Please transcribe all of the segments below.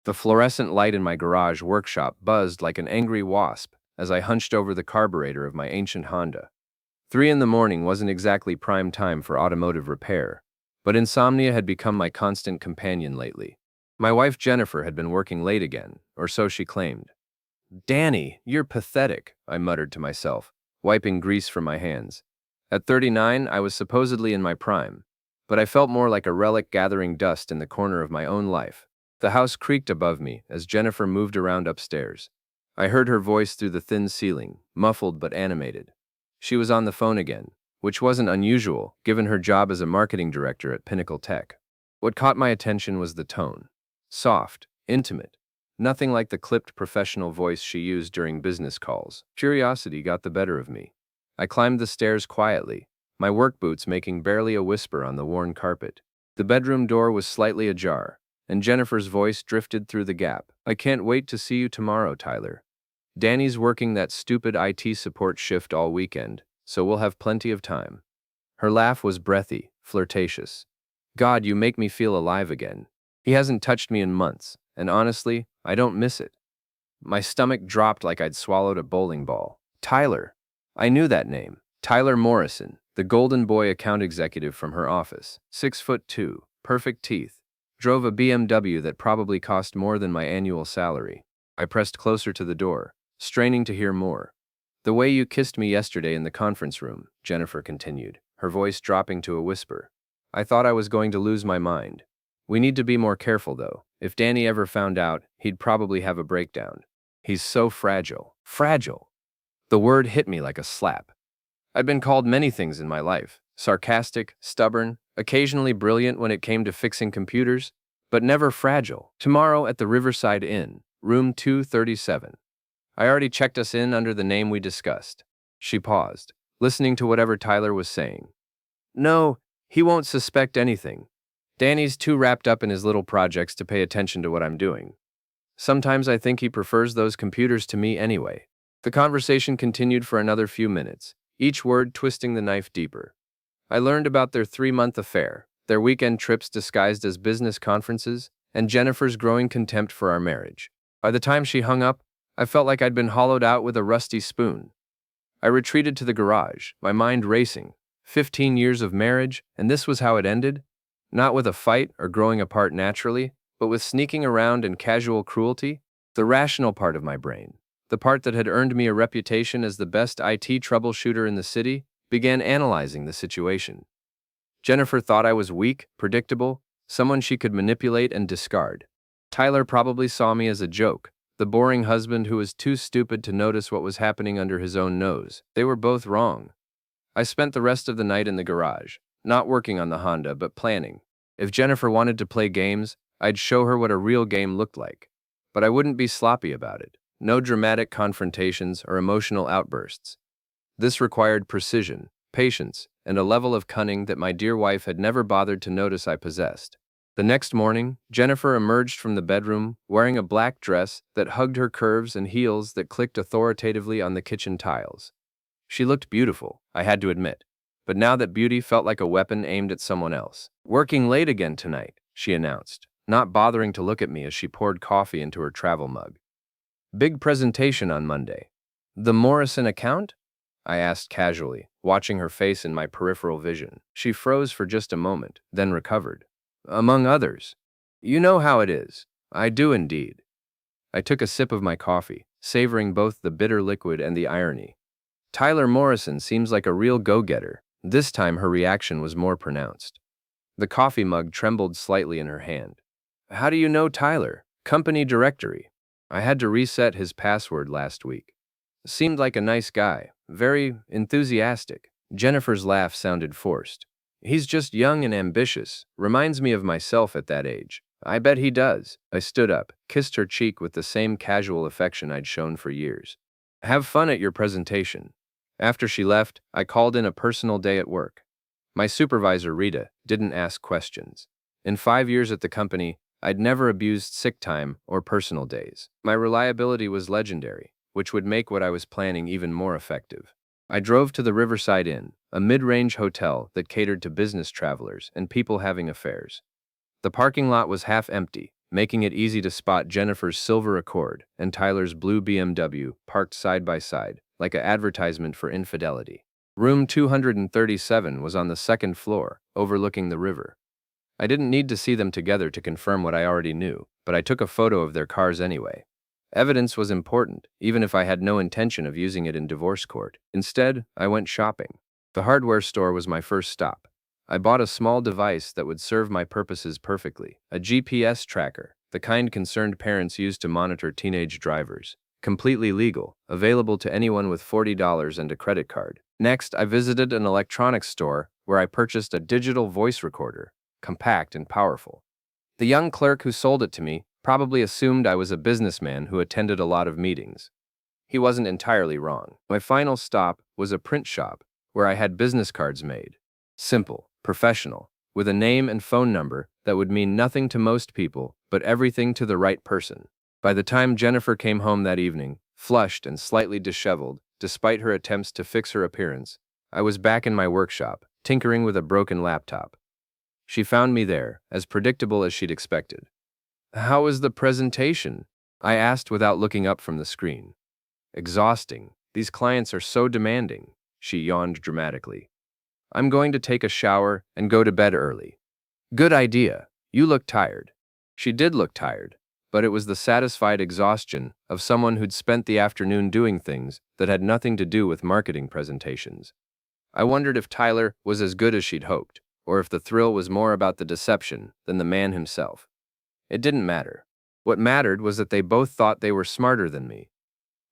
The fluorescent light in my garage workshop buzzed like an angry wasp as I hunched over the carburetor of my ancient Honda. 3 in the morning wasn't exactly prime time for automotive repair, but insomnia had become my constant companion lately. My wife Jennifer had been working late again, or so she claimed. "Danny, you're pathetic," I muttered to myself, wiping grease from my hands. At 39, I was supposedly in my prime, but I felt more like a relic gathering dust in the corner of my own life. The house creaked above me as Jennifer moved around upstairs. I heard her voice through the thin ceiling, muffled but animated. She was on the phone again, which wasn't unusual given her job as a marketing director at Pinnacle Tech. What caught my attention was the tone. Soft, intimate, nothing like the clipped professional voice she used during business calls. Curiosity got the better of me. I climbed the stairs quietly, my work boots making barely a whisper on the worn carpet. The bedroom door was slightly ajar, and Jennifer's voice drifted through the gap. "I can't wait to see you tomorrow, Tyler. Danny's working that stupid IT support shift all weekend, so we'll have plenty of time." Her laugh was breathy, flirtatious. "God, you make me feel alive again. He hasn't touched me in months, and honestly, I don't miss it." My stomach dropped like I'd swallowed a bowling ball. Tyler. I knew that name. Tyler Morrison, the golden boy account executive from her office. 6'2", perfect teeth. Drove a BMW that probably cost more than my annual salary. I pressed closer to the door, straining to hear more. "The way you kissed me yesterday in the conference room," Jennifer continued, her voice dropping to a whisper. "I thought I was going to lose my mind. We need to be more careful, though. If Danny ever found out, he'd probably have a breakdown. He's so fragile." Fragile. The word hit me like a slap. I'd been called many things in my life: sarcastic, stubborn, occasionally brilliant when it came to fixing computers, but never fragile. "Tomorrow at the Riverside Inn, room 237. I already checked us in under the name we discussed." She paused, listening to whatever Tyler was saying. "No, he won't suspect anything. Danny's too wrapped up in his little projects to pay attention to what I'm doing. Sometimes I think he prefers those computers to me anyway." The conversation continued for another few minutes, each word twisting the knife deeper. I learned about their 3-month affair, their weekend trips disguised as business conferences, and Jennifer's growing contempt for our marriage. By the time she hung up, I felt like I'd been hollowed out with a rusty spoon. I retreated to the garage, my mind racing. 15 years of marriage, and this was how it ended? Not with a fight or growing apart naturally, but with sneaking around and casual cruelty? The rational part of my brain, the part that had earned me a reputation as the best IT troubleshooter in the city, began analyzing the situation. Jennifer thought I was weak, predictable, someone she could manipulate and discard. Tyler probably saw me as a joke, the boring husband who was too stupid to notice what was happening under his own nose. They were both wrong. I spent the rest of the night in the garage, not working on the Honda, but planning. If Jennifer wanted to play games, I'd show her what a real game looked like. But I wouldn't be sloppy about it. No dramatic confrontations or emotional outbursts. This required precision, patience, and a level of cunning that my dear wife had never bothered to notice I possessed. The next morning, Jennifer emerged from the bedroom wearing a black dress that hugged her curves and heels that clicked authoritatively on the kitchen tiles. She looked beautiful, I had to admit, but now that beauty felt like a weapon aimed at someone else. "Working late again tonight," she announced, not bothering to look at me as she poured coffee into her travel mug. "Big presentation on Monday." "The Morrison account?" I asked casually, watching her face in my peripheral vision. She froze for just a moment, then recovered. "Among others." "You know how it is." "I do indeed." I took a sip of my coffee, savoring both the bitter liquid and the irony. "Tyler Morrison seems like a real go-getter." This time her reaction was more pronounced. The coffee mug trembled slightly in her hand. "How do you know Tyler?" "Company directory. I had to reset his password last week." "Seemed like a nice guy, very enthusiastic." Jennifer's laugh sounded forced. "He's just young and ambitious, reminds me of myself at that age." "I bet he does." I stood up, kissed her cheek with the same casual affection I'd shown for years. "Have fun at your presentation." After she left, I called in a personal day at work. My supervisor, Rita, didn't ask questions. In 5 years at the company, I'd never abused sick time or personal days. My reliability was legendary, which would make what I was planning even more effective. I drove to the Riverside Inn, a mid-range hotel that catered to business travelers and people having affairs. The parking lot was half empty, making it easy to spot Jennifer's silver Accord and Tyler's blue BMW parked side by side, like an advertisement for infidelity. Room 237 was on the second floor, overlooking the river. I didn't need to see them together to confirm what I already knew, but I took a photo of their cars anyway. Evidence was important, even if I had no intention of using it in divorce court. Instead, I went shopping. The hardware store was my first stop. I bought a small device that would serve my purposes perfectly, a GPS tracker, the kind concerned parents use to monitor teenage drivers. Completely legal, available to anyone with $40 and a credit card. Next, I visited an electronics store where I purchased a digital voice recorder, compact and powerful. The young clerk who sold it to me probably assumed I was a businessman who attended a lot of meetings. He wasn't entirely wrong. My final stop was a print shop where I had business cards made. Simple, professional, with a name and phone number that would mean nothing to most people, but everything to the right person. By the time Jennifer came home that evening, flushed and slightly disheveled, despite her attempts to fix her appearance, I was back in my workshop, tinkering with a broken laptop. She found me there, as predictable as she'd expected. "How was the presentation?" I asked without looking up from the screen. "Exhausting. These clients are so demanding," she yawned dramatically. "I'm going to take a shower and go to bed early." "Good idea. You look tired." She did look tired, but it was the satisfied exhaustion of someone who'd spent the afternoon doing things that had nothing to do with marketing presentations. I wondered if Tyler was as good as she'd hoped, or if the thrill was more about the deception than the man himself. It didn't matter. What mattered was that they both thought they were smarter than me.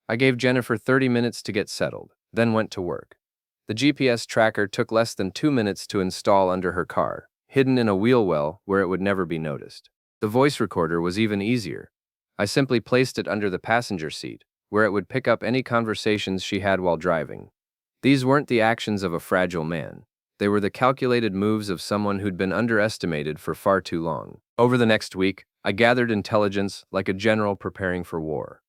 I gave Jennifer 30 minutes to get settled, then went to work. The GPS tracker took less than 2 minutes to install under her car, hidden in a wheel well where it would never be noticed. The voice recorder was even easier. I simply placed it under the passenger seat, where it would pick up any conversations she had while driving. These weren't the actions of a fragile man. They were the calculated moves of someone who'd been underestimated for far too long. Over the next week, I gathered intelligence like a general preparing for war.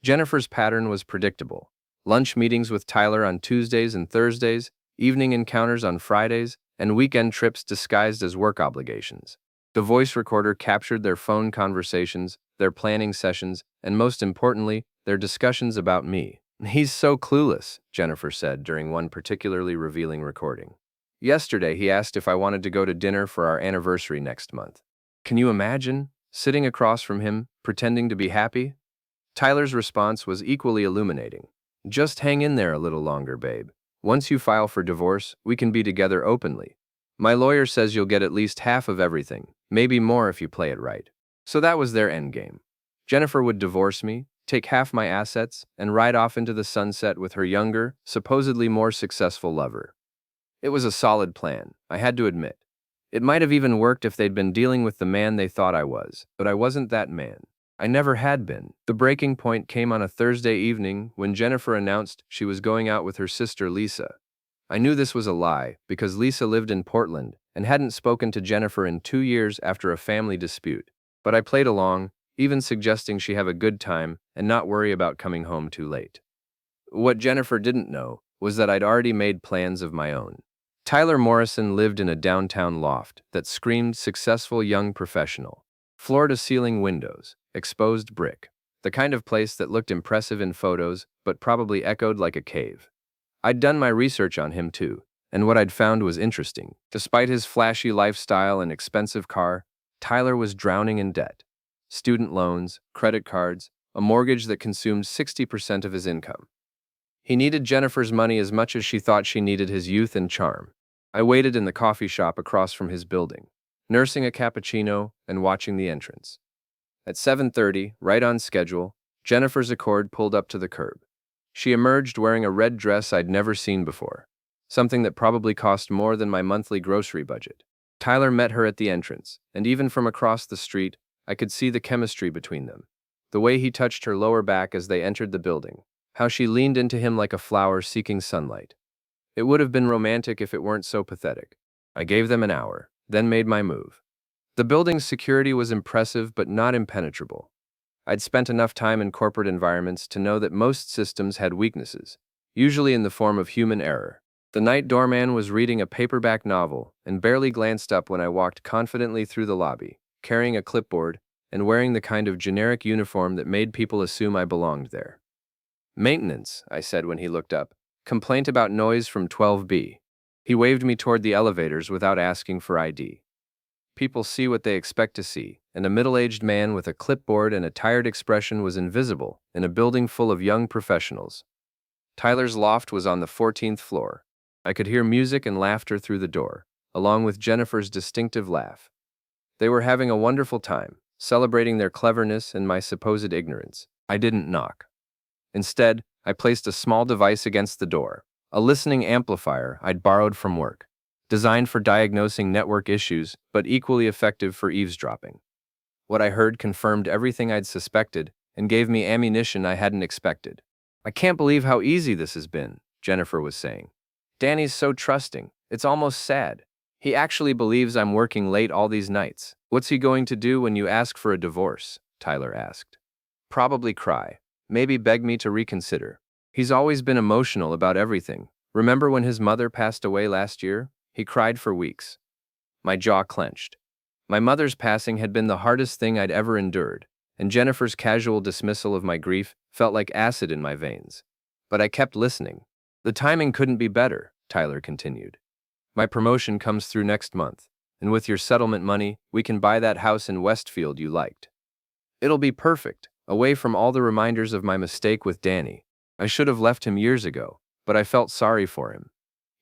Jennifer's pattern was predictable. Lunch meetings with Tyler on Tuesdays and Thursdays, evening encounters on Fridays, and weekend trips disguised as work obligations. The voice recorder captured their phone conversations, their planning sessions, and most importantly, their discussions about me. "He's so clueless," Jennifer said during one particularly revealing recording. "Yesterday, he asked if I wanted to go to dinner for our anniversary next month. Can you imagine, sitting across from him, pretending to be happy?" Tyler's response was equally illuminating. "Just hang in there a little longer, babe. Once you file for divorce, we can be together openly. My lawyer says you'll get at least half of everything, maybe more if you play it right." So that was their endgame. Jennifer would divorce me, take half my assets, and ride off into the sunset with her younger, supposedly more successful lover. It was a solid plan, I had to admit. It might have even worked if they'd been dealing with the man they thought I was, but I wasn't that man. I never had been. The breaking point came on a Thursday evening when Jennifer announced she was going out with her sister Lisa. I knew this was a lie because Lisa lived in Portland and hadn't spoken to Jennifer in 2 years after a family dispute. But I played along, even suggesting she have a good time and not worry about coming home too late. What Jennifer didn't know was that I'd already made plans of my own. Tyler Morrison lived in a downtown loft that screamed successful young professional. Floor-to-ceiling windows, exposed brick, the kind of place that looked impressive in photos but probably echoed like a cave. I'd done my research on him too, and what I'd found was interesting. Despite his flashy lifestyle and expensive car, Tyler was drowning in debt. Student loans, credit cards, a mortgage that consumed 60% of his income. He needed Jennifer's money as much as she thought she needed his youth and charm. I waited in the coffee shop across from his building, nursing a cappuccino and watching the entrance. At 7:30, right on schedule, Jennifer's Accord pulled up to the curb. She emerged wearing a red dress I'd never seen before, something that probably cost more than my monthly grocery budget. Tyler met her at the entrance, and even from across the street, I could see the chemistry between them. The way he touched her lower back as they entered the building, how she leaned into him like a flower seeking sunlight. It would have been romantic if it weren't so pathetic. I gave them an hour, then made my move. The building's security was impressive but not impenetrable. I'd spent enough time in corporate environments to know that most systems had weaknesses, usually in the form of human error. The night doorman was reading a paperback novel and barely glanced up when I walked confidently through the lobby, carrying a clipboard and wearing the kind of generic uniform that made people assume I belonged there. "Maintenance," I said when he looked up. "Complaint about noise from 12B. He waved me toward the elevators without asking for ID. People see what they expect to see, and a middle-aged man with a clipboard and a tired expression was invisible in a building full of young professionals. Tyler's loft was on the 14th floor. I could hear music and laughter through the door, along with Jennifer's distinctive laugh. They were having a wonderful time, celebrating their cleverness and my supposed ignorance. I didn't knock. Instead, I placed a small device against the door, a listening amplifier I'd borrowed from work, designed for diagnosing network issues, but equally effective for eavesdropping. What I heard confirmed everything I'd suspected and gave me ammunition I hadn't expected. "I can't believe how easy this has been," Jennifer was saying. "Danny's so trusting, it's almost sad. He actually believes I'm working late all these nights." "What's he going to do when you ask for a divorce?" Tyler asked. "Probably cry. Maybe beg me to reconsider. He's always been emotional about everything. Remember when his mother passed away last year? He cried for weeks." My jaw clenched. My mother's passing had been the hardest thing I'd ever endured, and Jennifer's casual dismissal of my grief felt like acid in my veins. But I kept listening. "The timing couldn't be better," Tyler continued. "My promotion comes through next month, and with your settlement money, we can buy that house in Westfield you liked. It'll be perfect, away from all the reminders of my mistake with Danny. I should have left him years ago, but I felt sorry for him.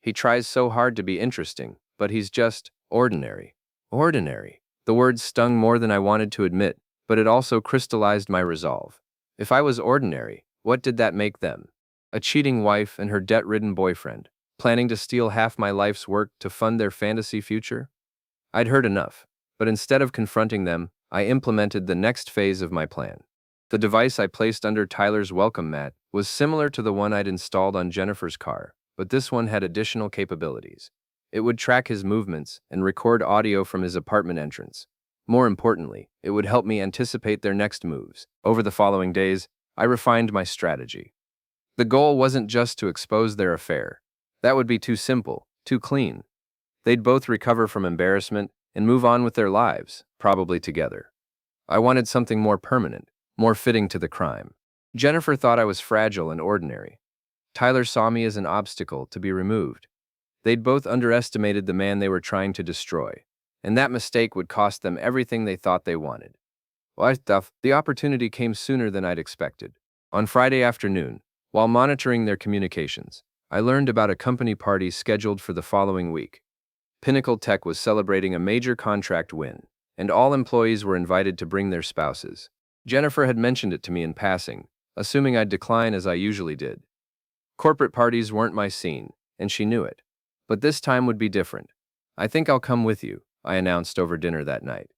He tries so hard to be interesting, but he's just ordinary." Ordinary. The word stung more than I wanted to admit, but it also crystallized my resolve. If I was ordinary, what did that make them? A cheating wife and her debt-ridden boyfriend, planning to steal half my life's work to fund their fantasy future? I'd heard enough, but instead of confronting them, I implemented the next phase of my plan. The device I placed under Tyler's welcome mat was similar to the one I'd installed on Jennifer's car, but this one had additional capabilities. It would track his movements and record audio from his apartment entrance. More importantly, it would help me anticipate their next moves. Over the following days, I refined my strategy. The goal wasn't just to expose their affair. That would be too simple, too clean. They'd both recover from embarrassment and move on with their lives, probably together. I wanted something more permanent, more fitting to the crime. Jennifer thought I was fragile and ordinary. Tyler saw me as an obstacle to be removed. They'd both underestimated the man they were trying to destroy, and that mistake would cost them everything they thought they wanted. The opportunity came sooner than I'd expected. On Friday afternoon, while monitoring their communications, I learned about a company party scheduled for the following week. Pinnacle Tech was celebrating a major contract win, and all employees were invited to bring their spouses. Jennifer had mentioned it to me in passing, assuming I'd decline as I usually did. Corporate parties weren't my scene, and she knew it. But this time would be different. "I think I'll come with you," I announced over dinner that night.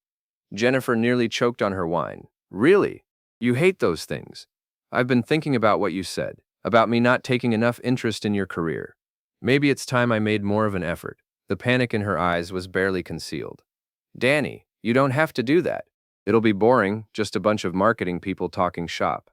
Jennifer nearly choked on her wine. "Really? You hate those things. I've been thinking about what you said, about me not taking enough interest in your career. Maybe it's time I made more of an effort." The panic in her eyes was barely concealed. "Danny, you don't have to do that. It'll be boring, just a bunch of marketing people talking shop."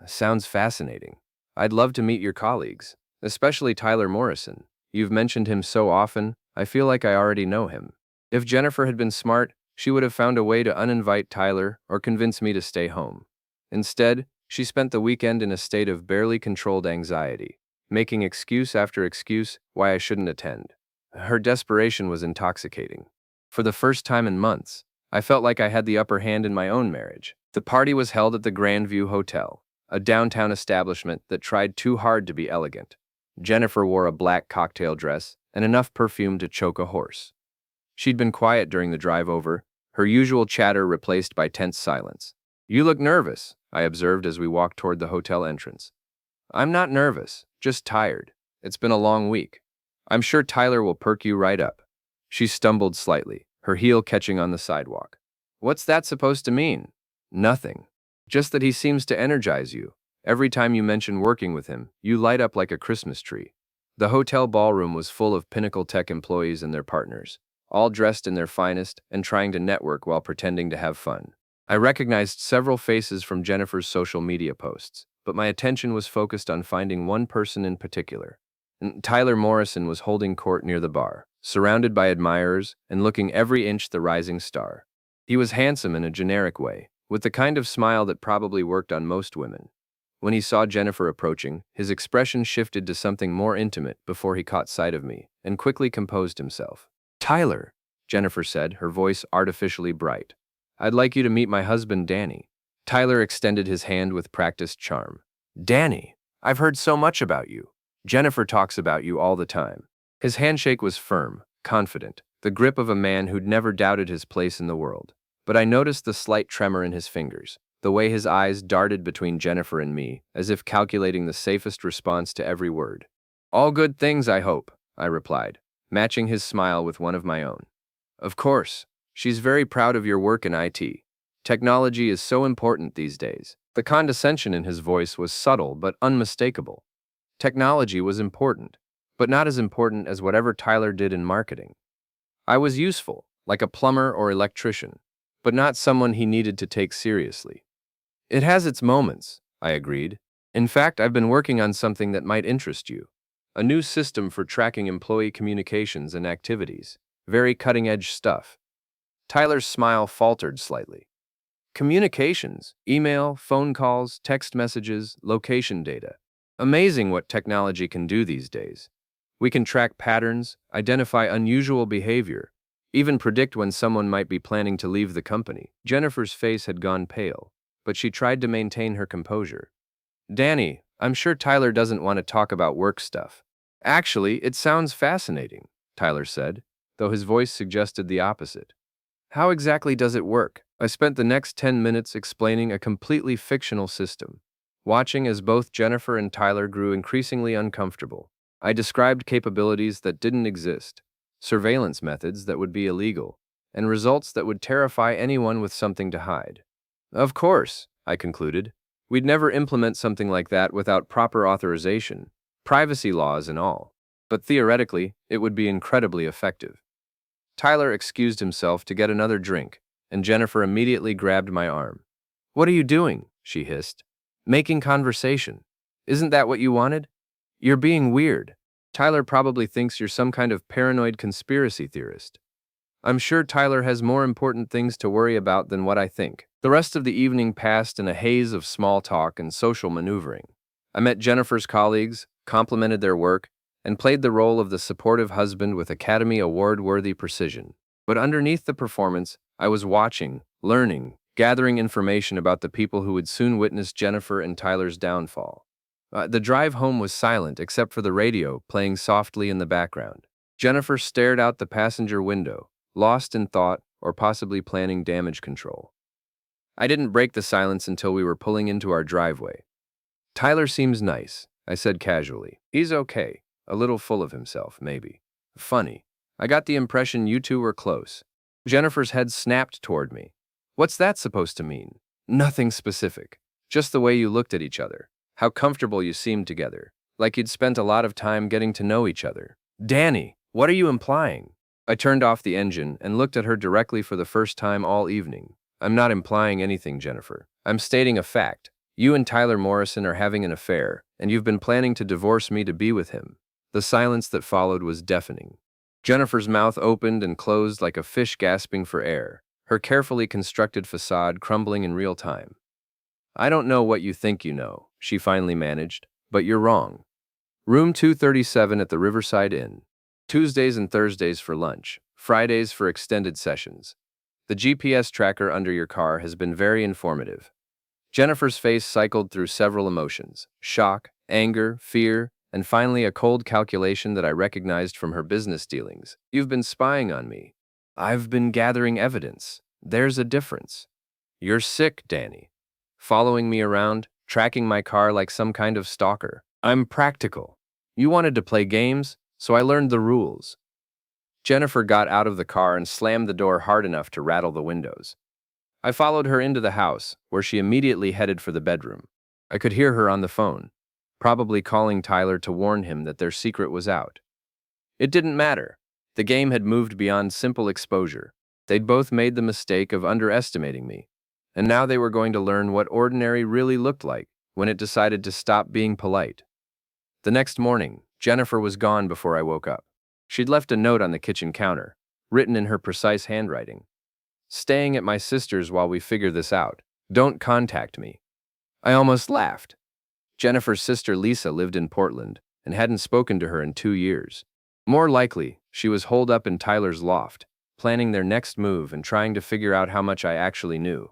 "Sounds fascinating. I'd love to meet your colleagues, especially Tyler Morrison. You've mentioned him so often, I feel like I already know him." If Jennifer had been smart, she would have found a way to uninvite Tyler or convince me to stay home. Instead, she spent the weekend in a state of barely controlled anxiety, making excuse after excuse why I shouldn't attend. Her desperation was intoxicating. For the first time in months, I felt like I had the upper hand in my own marriage. The party was held at the Grandview Hotel, a downtown establishment that tried too hard to be elegant. Jennifer wore a black cocktail dress and enough perfume to choke a horse. She'd been quiet during the drive over, her usual chatter replaced by tense silence. "You look nervous," I observed as we walked toward the hotel entrance. "I'm not nervous, just tired. It's been a long week. I'm sure Tyler will perk you right up." She stumbled slightly, her heel catching on the sidewalk. "What's that supposed to mean?" "Nothing. Just that he seems to energize you. Every time you mention working with him, you light up like a Christmas tree." The hotel ballroom was full of Pinnacle Tech employees and their partners, all dressed in their finest and trying to network while pretending to have fun. I recognized several faces from Jennifer's social media posts, but my attention was focused on finding one person in particular. Tyler Morrison was holding court near the bar, surrounded by admirers and looking every inch the rising star. He was handsome in a generic way, with the kind of smile that probably worked on most women. When he saw Jennifer approaching, his expression shifted to something more intimate before he caught sight of me, and quickly composed himself. "Tyler," Jennifer said, her voice artificially bright. "I'd like you to meet my husband, Danny." Tyler extended his hand with practiced charm. "Danny, I've heard so much about you. Jennifer talks about you all the time." His handshake was firm, confident, the grip of a man who'd never doubted his place in the world. But I noticed the slight tremor in his fingers, the way his eyes darted between Jennifer and me, as if calculating the safest response to every word. "All good things, I hope," I replied, matching his smile with one of my own. "Of course. She's very proud of your work in IT. Technology is so important these days." The condescension in his voice was subtle but unmistakable. Technology was important, but not as important as whatever Tyler did in marketing. I was useful, like a plumber or electrician, but not someone he needed to take seriously. "It has its moments," I agreed. "In fact, I've been working on something that might interest you. A new system for tracking employee communications and activities. Very cutting-edge stuff." Tyler's smile faltered slightly. "Communications, email, phone calls, text messages, location data. Amazing what technology can do these days. We can track patterns, identify unusual behavior, even predict when someone might be planning to leave the company." Jennifer's face had gone pale, but she tried to maintain her composure. "Danny, I'm sure Tyler doesn't want to talk about work stuff." "Actually, it sounds fascinating," Tyler said, though his voice suggested the opposite. "How exactly does it work?" I spent the next 10 minutes explaining a completely fictional system, watching as both Jennifer and Tyler grew increasingly uncomfortable. I described capabilities that didn't exist, surveillance methods that would be illegal, and results that would terrify anyone with something to hide. "Of course," I concluded, "we'd never implement something like that without proper authorization, privacy laws and all. But theoretically, it would be incredibly effective." Tyler excused himself to get another drink, and Jennifer immediately grabbed my arm. "What are you doing?" she hissed. "Making conversation. Isn't that what you wanted? You're being weird. Tyler probably thinks you're some kind of paranoid conspiracy theorist." "I'm sure Tyler has more important things to worry about than what I think." The rest of the evening passed in a haze of small talk and social maneuvering. I met Jennifer's colleagues, complimented their work, and played the role of the supportive husband with Academy Award-worthy precision. But underneath the performance, I was watching, learning, gathering information about the people who would soon witness Jennifer and Tyler's downfall. The drive home was silent except for the radio playing softly in the background. Jennifer stared out the passenger window, lost in thought or possibly planning damage control. I didn't break the silence until we were pulling into our driveway. "Tyler seems nice," I said casually. "He's okay. A little full of himself, maybe. Funny. I got the impression you two were close." Jennifer's head snapped toward me. "What's that supposed to mean?" "Nothing specific. Just the way you looked at each other. How comfortable you seemed together. Like you'd spent a lot of time getting to know each other." "Danny, what are you implying?" I turned off the engine and looked at her directly for the first time all evening. "I'm not implying anything, Jennifer. I'm stating a fact. You and Tyler Morrison are having an affair, and you've been planning to divorce me to be with him." The silence that followed was deafening. Jennifer's mouth opened and closed like a fish gasping for air, her carefully constructed facade crumbling in real time. "I don't know what you think you know," she finally managed, "but you're wrong. Room 237 at the Riverside Inn. Tuesdays and Thursdays for lunch, Fridays for extended sessions. The GPS tracker under your car has been very informative." Jennifer's face cycled through several emotions: shock, anger, fear, and finally a cold calculation that I recognized from her business dealings. "You've been spying on me." "I've been gathering evidence. There's a difference." "You're sick, Danny. Following me around, tracking my car like some kind of stalker. I'm practical. You wanted to play games, so I learned the rules." Jennifer got out of the car and slammed the door hard enough to rattle the windows. I followed her into the house, where she immediately headed for the bedroom. I could hear her on the phone, probably calling Tyler to warn him that their secret was out. It didn't matter. The game had moved beyond simple exposure. They'd both made the mistake of underestimating me, and now they were going to learn what ordinary really looked like when it decided to stop being polite. The next morning, Jennifer was gone before I woke up. She'd left a note on the kitchen counter, written in her precise handwriting. "Staying at my sister's while we figure this out. Don't contact me. I almost laughed. Jennifer's sister Lisa lived in Portland and hadn't spoken to her in 2 years. More likely, she was holed up in Tyler's loft, planning their next move and trying to figure out how much I actually knew.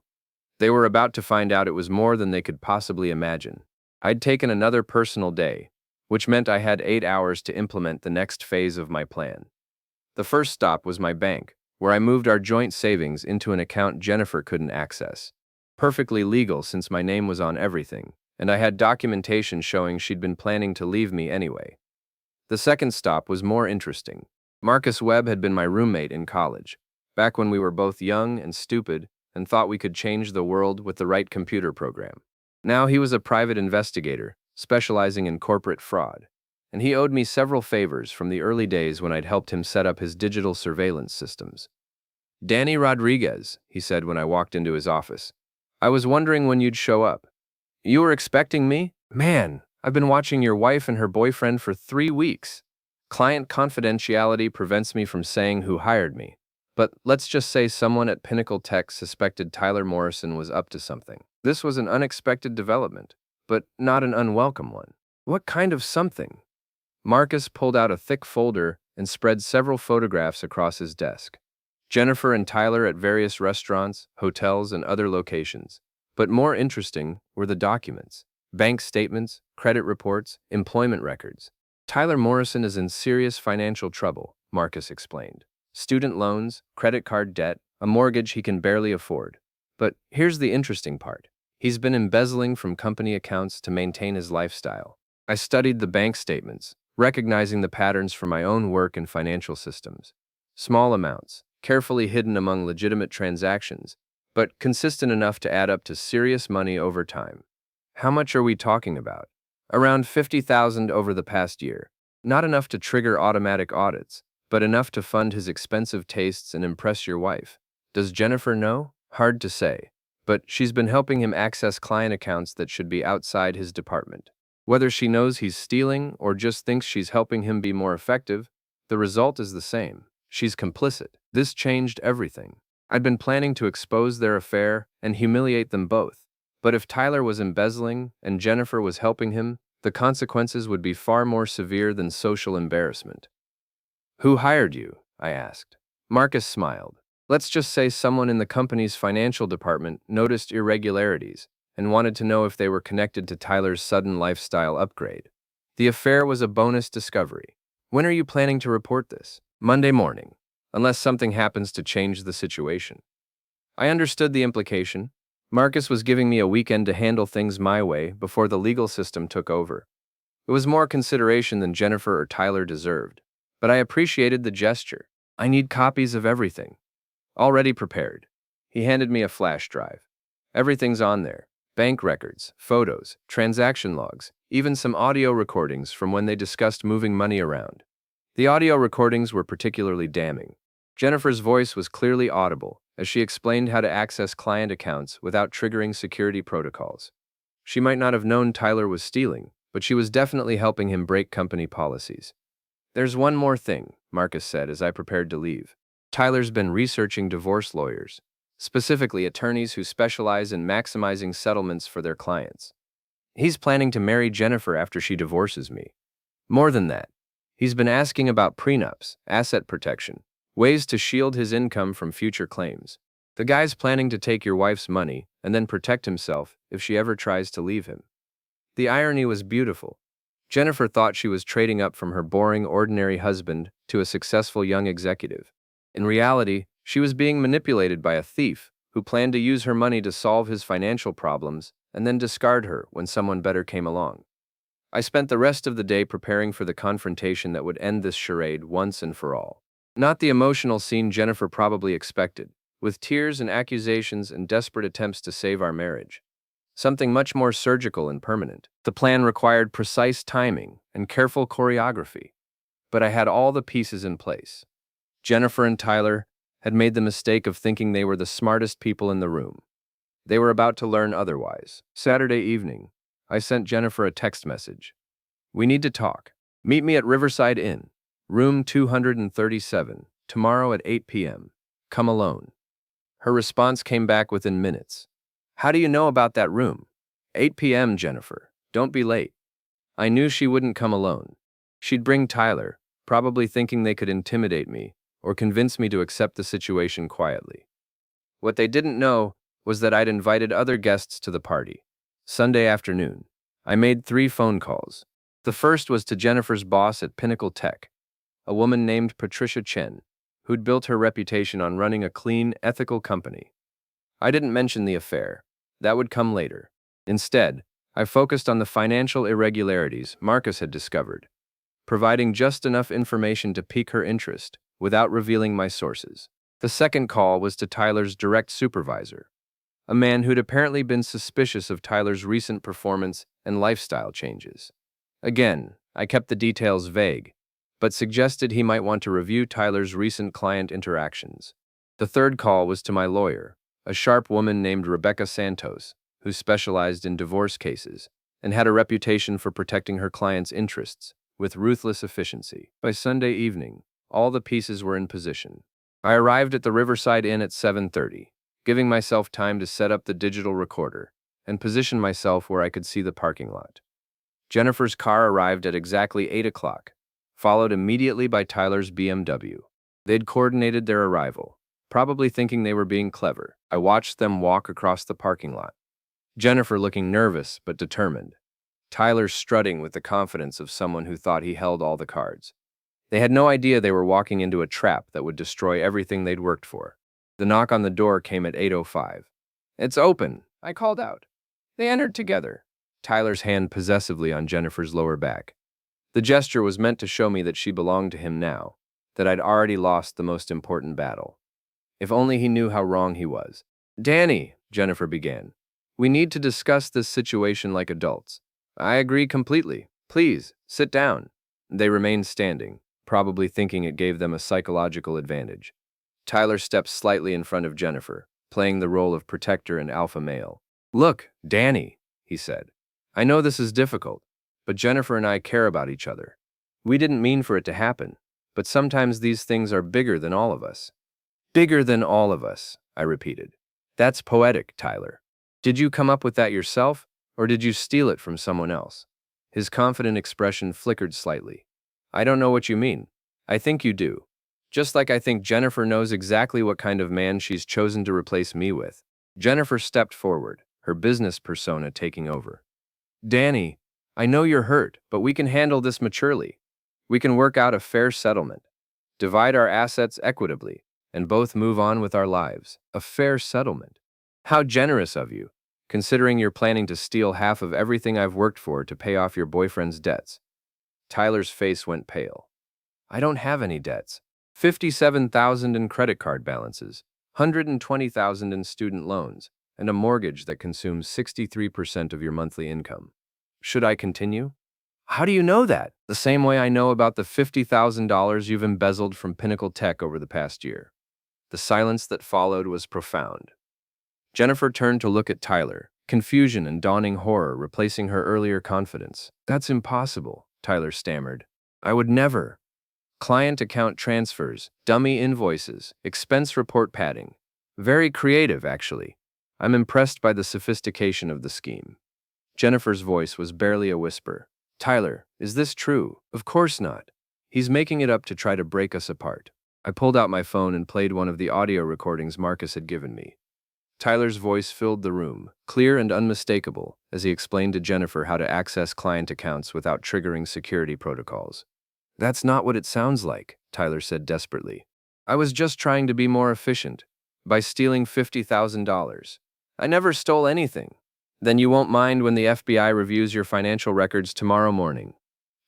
They were about to find out it was more than they could possibly imagine. I'd taken another personal day, which meant I had 8 hours to implement the next phase of my plan. The first stop was my bank, where I moved our joint savings into an account Jennifer couldn't access. Perfectly legal since my name was on everything, and I had documentation showing she'd been planning to leave me anyway. The second stop was more interesting. Marcus Webb had been my roommate in college, back when we were both young and stupid and thought we could change the world with the right computer program. Now he was a private investigator, specializing in corporate fraud, and he owed me several favors from the early days when I'd helped him set up his digital surveillance systems. "Danny Rodriguez," he said when I walked into his office. "I was wondering when you'd show up." "You were expecting me? Man, I've been watching your wife and her boyfriend for 3 weeks. Client confidentiality prevents me from saying who hired me. But let's just say someone at Pinnacle Tech suspected Tyler Morrison was up to something. This was an unexpected development, but not an unwelcome one." "What kind of something?" Marcus pulled out a thick folder and spread several photographs across his desk. Jennifer and Tyler at various restaurants, hotels, and other locations. But more interesting were the documents: bank statements, credit reports, employment records. "Tyler Morrison is in serious financial trouble," Marcus explained. "Student loans, credit card debt, a mortgage he can barely afford. But here's the interesting part. He's been embezzling from company accounts to maintain his lifestyle." I studied the bank statements, recognizing the patterns from my own work in financial systems. Small amounts, carefully hidden among legitimate transactions, but consistent enough to add up to serious money over time. "How much are we talking about?" "Around 50,000 over the past year. Not enough to trigger automatic audits, but enough to fund his expensive tastes and impress your wife. Does Jennifer know?" "Hard to say, but she's been helping him access client accounts that should be outside his department. Whether she knows he's stealing or just thinks she's helping him be more effective, the result is the same. She's complicit." This changed everything. I'd been planning to expose their affair and humiliate them both. But if Tyler was embezzling and Jennifer was helping him, the consequences would be far more severe than social embarrassment. "Who hired you?" I asked. Marcus smiled. "Let's just say someone in the company's financial department noticed irregularities and wanted to know if they were connected to Tyler's sudden lifestyle upgrade. The affair was a bonus discovery." "When are you planning to report this?" "Monday morning, unless something happens to change the situation." I understood the implication. Marcus was giving me a weekend to handle things my way before the legal system took over. It was more consideration than Jennifer or Tyler deserved, but I appreciated the gesture. "I need copies of everything." "Already prepared." He handed me a flash drive. "Everything's on there. Bank records, photos, transaction logs, even some audio recordings from when they discussed moving money around." The audio recordings were particularly damning. Jennifer's voice was clearly audible as she explained how to access client accounts without triggering security protocols. She might not have known Tyler was stealing, but she was definitely helping him break company policies. "There's one more thing," Marcus said as I prepared to leave. "Tyler's been researching divorce lawyers, specifically attorneys who specialize in maximizing settlements for their clients. He's planning to marry Jennifer after she divorces me. More than that, he's been asking about prenups, asset protection, ways to shield his income from future claims. The guy's planning to take your wife's money and then protect himself if she ever tries to leave him." The irony was beautiful. Jennifer thought she was trading up from her boring, ordinary husband to a successful young executive. In reality, she was being manipulated by a thief who planned to use her money to solve his financial problems and then discard her when someone better came along. I spent the rest of the day preparing for the confrontation that would end this charade once and for all. Not the emotional scene Jennifer probably expected, with tears and accusations and desperate attempts to save our marriage. Something much more surgical and permanent. The plan required precise timing and careful choreography. But I had all the pieces in place. Jennifer and Tyler had made the mistake of thinking they were the smartest people in the room. They were about to learn otherwise. Saturday evening, I sent Jennifer a text message. "We need to talk. Meet me at Riverside Inn, room 237, tomorrow at 8 p.m. Come alone." Her response came back within minutes. How do you know about that room? 8 p.m., Jennifer. Don't be late. I knew she wouldn't come alone. She'd bring Tyler, probably thinking they could intimidate me or convince me to accept the situation quietly. What they didn't know was that I'd invited other guests to the party. Sunday afternoon, I made 3 phone calls. The first was to Jennifer's boss at Pinnacle Tech, a woman named Patricia Chen, who'd built her reputation on running a clean, ethical company. I didn't mention the affair. That would come later. Instead, I focused on the financial irregularities Marcus had discovered, providing just enough information to pique her interest without revealing my sources. The second call was to Tyler's direct supervisor, a man who'd apparently been suspicious of Tyler's recent performance and lifestyle changes. Again, I kept the details vague, but suggested he might want to review Tyler's recent client interactions. The third call was to my lawyer, a sharp woman named Rebecca Santos, who specialized in divorce cases and had a reputation for protecting her clients' interests with ruthless efficiency. By Sunday evening, all the pieces were in position. I arrived at the Riverside Inn at 7:30, giving myself time to set up the digital recorder and position myself where I could see the parking lot. Jennifer's car arrived at exactly 8 o'clock, followed immediately by Tyler's BMW. They'd coordinated their arrival, probably thinking they were being clever. I watched them walk across the parking lot, Jennifer looking nervous but determined, Tyler strutting with the confidence of someone who thought he held all the cards. They had no idea they were walking into a trap that would destroy everything they'd worked for. The knock on the door came at 8:05. "It's open," I called out. They entered together, Tyler's hand possessively on Jennifer's lower back. The gesture was meant to show me that she belonged to him now, that I'd already lost the most important battle. If only he knew how wrong he was. "Danny," Jennifer began, "we need to discuss this situation like adults." "I agree completely. Please, sit down." They remained standing, probably thinking it gave them a psychological advantage. Tyler stepped slightly in front of Jennifer, playing the role of protector and alpha male. "Look, Danny," he said, "I know this is difficult, but Jennifer and I care about each other. We didn't mean for it to happen, but sometimes these things are bigger than all of us." "Bigger than all of us," I repeated. "That's poetic, Tyler. Did you come up with that yourself, or did you steal it from someone else?" His confident expression flickered slightly. "I don't know what you mean. I think you do. Just like I think Jennifer knows exactly what kind of man she's chosen to replace me with." Jennifer stepped forward, her business persona taking over. "Danny, I know you're hurt, but we can handle this maturely. We can work out a fair settlement, divide our assets equitably, and both move on with our lives." A fair settlement? How generous of you, considering you're planning to steal half of everything I've worked for to pay off your boyfriend's debts. Tyler's face went pale. "I don't have any debts. 57,000 in credit card balances, 120,000 in student loans, and a mortgage that consumes 63% of your monthly income. Should I continue?" "How do you know that?" "The same way I know about the $50,000 you've embezzled from Pinnacle Tech over the past year." The silence that followed was profound. Jennifer turned to look at Tyler, confusion and dawning horror replacing her earlier confidence. "That's impossible," Tyler stammered. "I would never." Client account transfers, dummy invoices, expense report padding. Very creative, actually. I'm impressed by the sophistication of the scheme. Jennifer's voice was barely a whisper. "Tyler, is this true?" "Of course not. He's making it up to try to break us apart." I pulled out my phone and played one of the audio recordings Marcus had given me. Tyler's voice filled the room, clear and unmistakable, as he explained to Jennifer how to access client accounts without triggering security protocols. "That's not what it sounds like," Tyler said desperately. "I was just trying to be more efficient, by stealing $50,000. I never stole anything." "Then you won't mind when the FBI reviews your financial records tomorrow morning."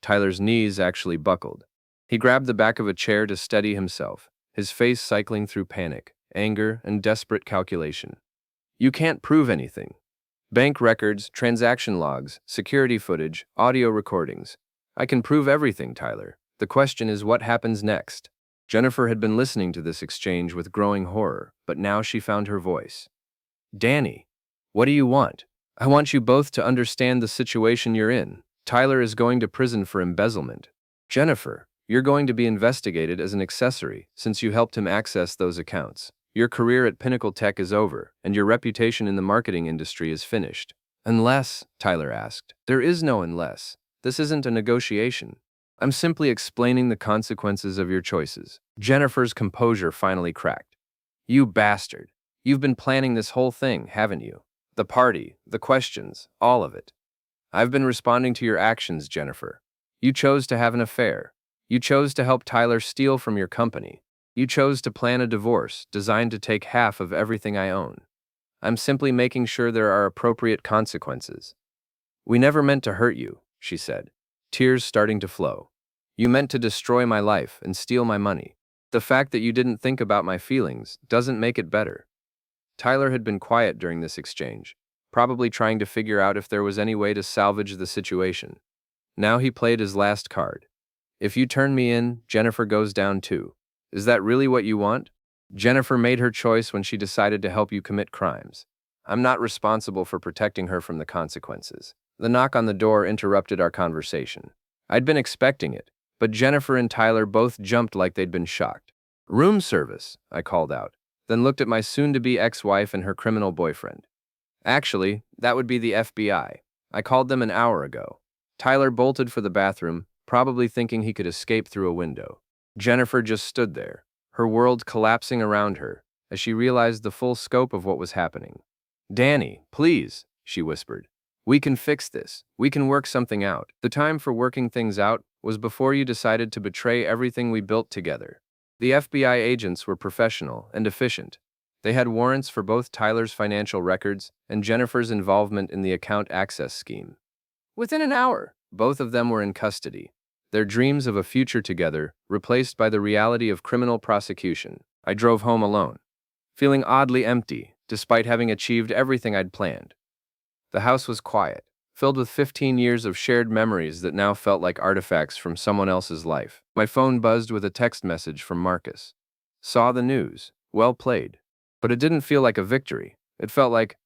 Tyler's knees actually buckled. He grabbed the back of a chair to steady himself, his face cycling through panic, anger, and desperate calculation. "You can't prove anything. Bank records, transaction logs, security footage, audio recordings. I can prove everything, Tyler. The question is what happens next." Jennifer had been listening to this exchange with growing horror, but now she found her voice. "Danny, what do you want?" "I want you both to understand the situation you're in. Tyler is going to prison for embezzlement. Jennifer, you're going to be investigated as an accessory since you helped him access those accounts. Your career at Pinnacle Tech is over, and your reputation in the marketing industry is finished. Unless, Tyler asked. There is no unless. This isn't a negotiation. I'm simply explaining the consequences of your choices. Jennifer's composure finally cracked. You bastard. You've been planning this whole thing, haven't you? The party, the questions, all of it. I've been responding to your actions, Jennifer. You chose to have an affair. You chose to help Tyler steal from your company. You chose to plan a divorce designed to take half of everything I own. I'm simply making sure there are appropriate consequences. We never meant to hurt you, she said, tears starting to flow. You meant to destroy my life and steal my money. The fact that you didn't think about my feelings doesn't make it better. Tyler had been quiet during this exchange, probably trying to figure out if there was any way to salvage the situation. Now he played his last card. If you turn me in, Jennifer goes down too. Is that really what you want? Jennifer made her choice when she decided to help you commit crimes. I'm not responsible for protecting her from the consequences. The knock on the door interrupted our conversation. I'd been expecting it, but Jennifer and Tyler both jumped like they'd been shocked. Room service, I called out, then looked at my soon-to-be ex-wife and her criminal boyfriend. Actually, that would be the FBI. I called them an hour ago. Tyler bolted for the bathroom, probably thinking he could escape through a window. Jennifer just stood there, her world collapsing around her, as she realized the full scope of what was happening. Danny, please, she whispered. We can fix this. We can work something out. The time for working things out was before you decided to betray everything we built together. The FBI agents were professional and efficient. They had warrants for both Tyler's financial records and Jennifer's involvement in the account access scheme. Within an hour, both of them were in custody, their dreams of a future together replaced by the reality of criminal prosecution. I drove home alone, feeling oddly empty, despite having achieved everything I'd planned. The house was quiet, filled with 15 years of shared memories that now felt like artifacts from someone else's life. My phone buzzed with a text message from Marcus. Saw the news. Well played. But it didn't feel like a victory. It felt like,